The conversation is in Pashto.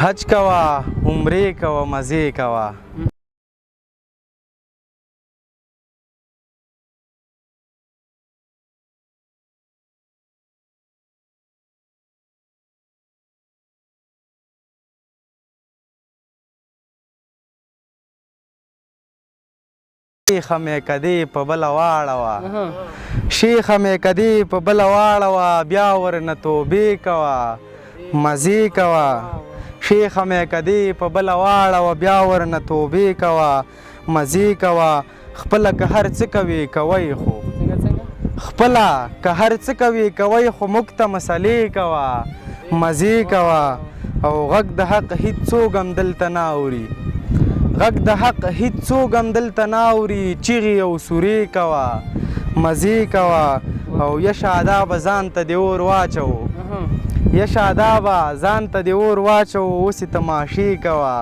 حج کوه عمرې کوه مزې کوه شیخه مې کدې په بله واړوه شیخه مې کدې په بله واړوه بیا ورنه توبې کوه مزې کوه شیخه مې کدې په بله واړوه بیا ورنه توبې کوه مزې کوه خپله که هر څه کوي کوئ خو خپله که هر څه کوي کوئ خو موږ ته مسلې کوه مزې کوه او غږ د حق هیڅوک هم دلته نه اوري غږ د حق هیڅوک هم دلته نه اوري چیغې او سورې کوه مزې کوه او یش آدابه ځان ته دې اور واچوو یش آدابه ځان ته دې اور واچوو اوس یې تماشې کوه